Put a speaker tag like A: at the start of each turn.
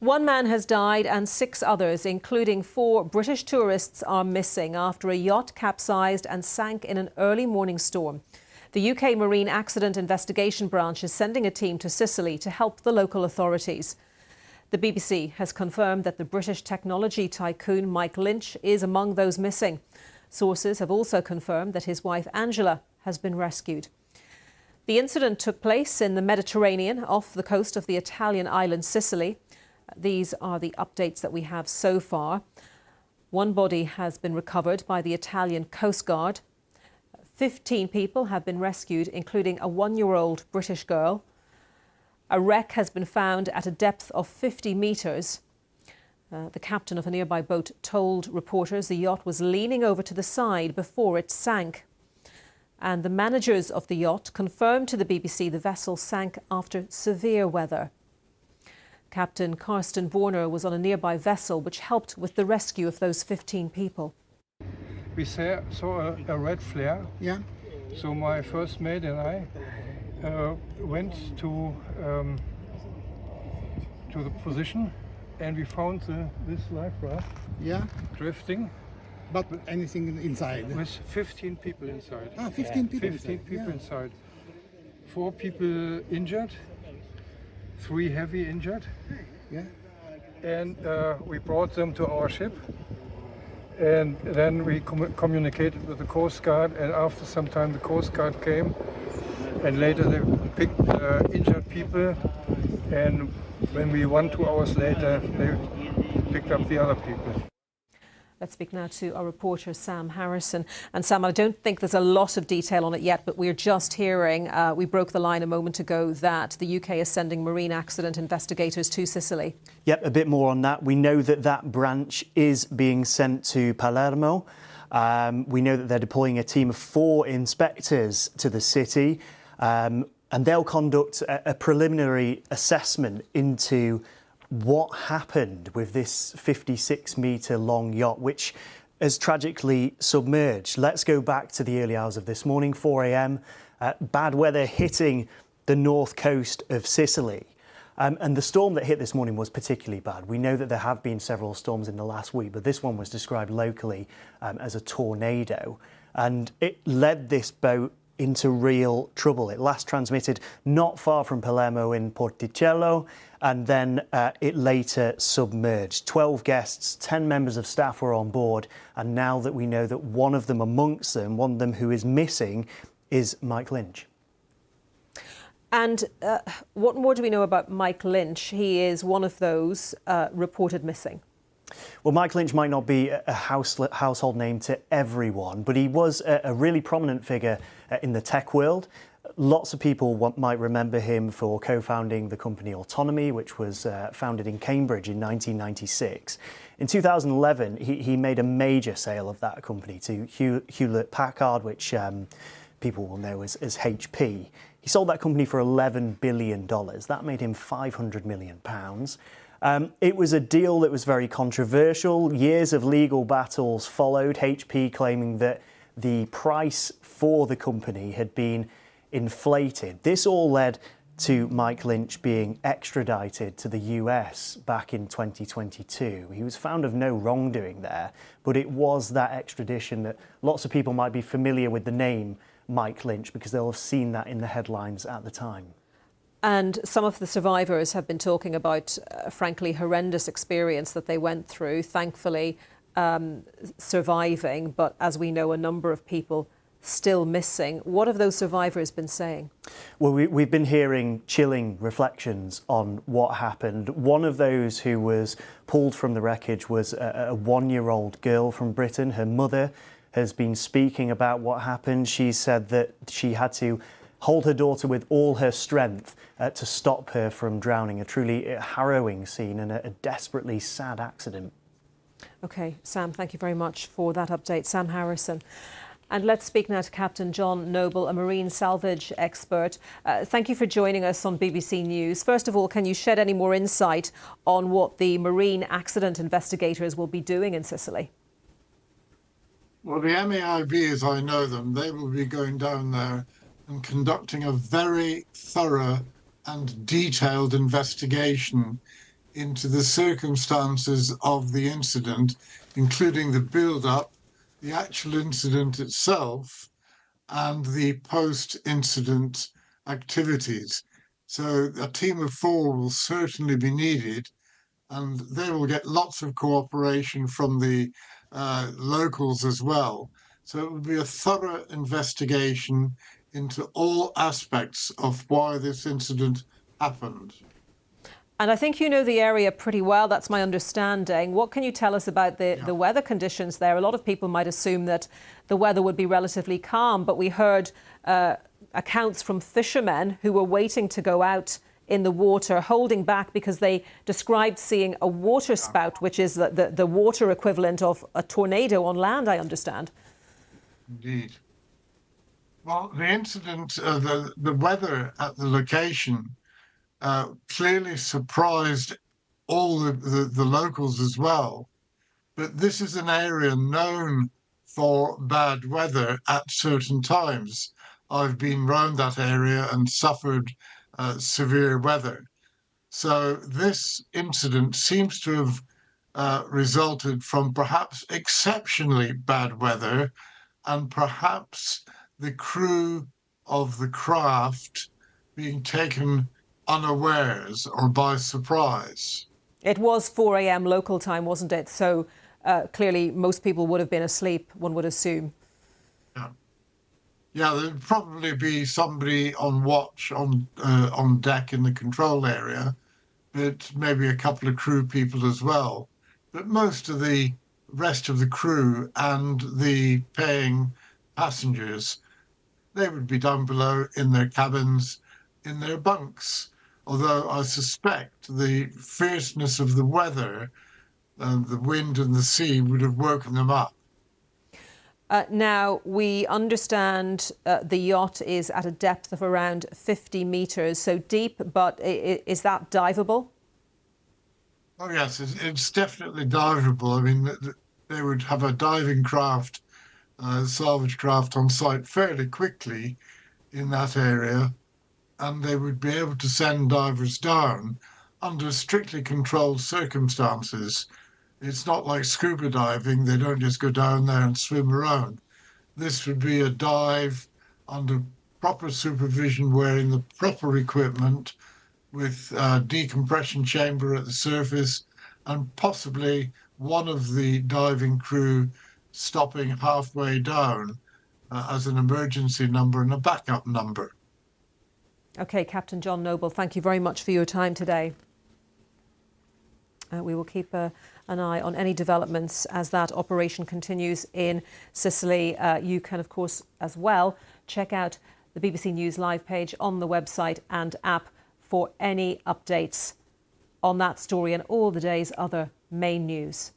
A: One man has died and 6 others, including 4 British tourists, are missing after a yacht capsized and sank in an early morning storm. The UK Marine Accident Investigation Branch is sending a team to Sicily to help the local authorities. The BBC has confirmed that the British technology tycoon Mike Lynch is among those missing. Sources have also confirmed that his wife Angela has been rescued. The incident took place in the Mediterranean off the coast of the Italian island Sicily. These are the updates that we have so far. One body has been recovered by the Italian Coast Guard. 15 people have been rescued, including a 1-year-old British girl. A wreck has been found at a depth of 50 metres. The captain of a nearby boat told reporters the yacht was leaning over to the side before it sank. And the managers of the yacht confirmed to the BBC the vessel sank after severe weather. Captain Karsten Borner was on a nearby vessel which helped with the rescue of those 15 people.
B: We saw a red flare.
C: Yeah.
B: So my first mate and I went to the position, and we found this life raft.
C: Yeah.
B: Drifting.
C: But anything inside?
B: With 15 people inside.
C: Ah, 15 people
B: 15
C: inside.
B: people
C: Yeah.
B: inside. 4 people injured, 3 heavy injured.
C: Yeah.
B: And we brought them to our ship. And then we communicated with the Coast Guard, and after some time the Coast Guard came, and later they picked injured people, and when we 1-2 hours later they picked up the other people.
A: Let's speak now to our reporter Sam Harrison. And Sam, I don't think there's a lot of detail on it yet, but we're just hearing, we broke the line a moment ago, that the UK is sending marine accident investigators to Sicily.
D: Yep, a bit more on that. We know that that branch is being sent to Palermo. We know that they're deploying a team of 4 inspectors to the city, and they'll conduct a preliminary assessment into what happened with this 56-metre long yacht, which has tragically submerged. Let's go back to the early hours of this morning, 4 a.m. Bad weather hitting the north coast of Sicily. And the storm that hit this morning was particularly bad. We know that there have been several storms in the last week, but this one was described locally as a tornado. And it led this boat into real trouble. It last transmitted not far from Palermo in Porticello, and then it later submerged. 12 guests, 10 members of staff were on board, and now that we know that one of them amongst them, one of them who is missing, is Mike Lynch.
A: And what more do we know about Mike Lynch? He is one of those reported missing.
D: Well, Mike Lynch might not be a household name to everyone, but he was a really prominent figure in the tech world. Lots of people might remember him for co-founding the company Autonomy, which was founded in Cambridge in 1996. In 2011, he made a major sale of that company to Hewlett-Packard, which people will know as HP. He sold that company for $11 billion. That made him £500 million. It was a deal that was very controversial. Years of legal battles followed, HP claiming that the price for the company had been inflated. This all led to Mike Lynch being extradited to the US back in 2022. He was found of no wrongdoing there, but it was that extradition that lots of people might be familiar with the name Mike Lynch because they'll have seen that in the headlines at the time.
A: And some of the survivors have been talking about, frankly, horrendous experience that they went through, thankfully surviving, but as we know, a number of people still missing. What have those survivors been saying?
D: Well, we've been hearing chilling reflections on what happened. One of those who was pulled from the wreckage was a 1-year-old girl from Britain. Her mother has been speaking about what happened. She said that she had to hold her daughter with all her strength to stop her from drowning. A truly harrowing scene and a desperately sad accident.
A: OK, Sam, thank you very much for that update. Sam Harrison. And let's speak now to Captain John Noble, a marine salvage expert. Thank you for joining us on BBC News. First of all, can you shed any more insight on what the marine accident investigators will be doing in Sicily?
E: Well, the MAIB, as I know them, they will be going down there and conducting a very thorough and detailed investigation into the circumstances of the incident, including the build-up, the actual incident itself, and the post-incident activities. So a team of 4 will certainly be needed, and they will get lots of cooperation from the locals as well. So it will be a thorough investigation into all aspects of why this incident happened.
A: And I think you know the area pretty well, that's my understanding. What can you tell us about the weather conditions there? A lot of people might assume that the weather would be relatively calm, but we heard accounts from fishermen who were waiting to go out in the water, holding back because they described seeing a water spout, which is the water equivalent of a tornado on land, I understand.
E: Indeed. Well, the incident, the weather at the location clearly surprised all the locals as well. But this is an area known for bad weather at certain times. I've been round that area and suffered severe weather. So this incident seems to have resulted from perhaps exceptionally bad weather, and perhaps the crew of the craft being taken unawares or by surprise.
A: It was 4 a.m. local time, wasn't it? So clearly most people would have been asleep, one would assume.
E: Yeah, there'd probably be somebody on watch on deck in the control area, but maybe a couple of crew people as well. But most of the rest of the crew and the paying passengers, they would be down below in their cabins, in their bunks. Although I suspect the fierceness of the weather, the wind and the sea would have woken them up.
A: Now, we understand the yacht is at a depth of around 50 metres, so deep, but is that diveable?
E: Oh, yes, it's definitely diveable. I mean, they would have a diving craft, salvage craft on site fairly quickly in that area, and they would be able to send divers down under strictly controlled circumstances. It's not like scuba diving. They don't just go down there and swim around. This would be a dive under proper supervision, wearing the proper equipment, with a decompression chamber at the surface, and possibly one of the diving crew stopping halfway down as an emergency number and a backup number.
A: OK, Captain John Noble, thank you very much for your time today. We will keep an eye on any developments as that operation continues in Sicily. You can, of course, as well, check out the BBC News Live page on the website and app for any updates on that story and all the day's other main news.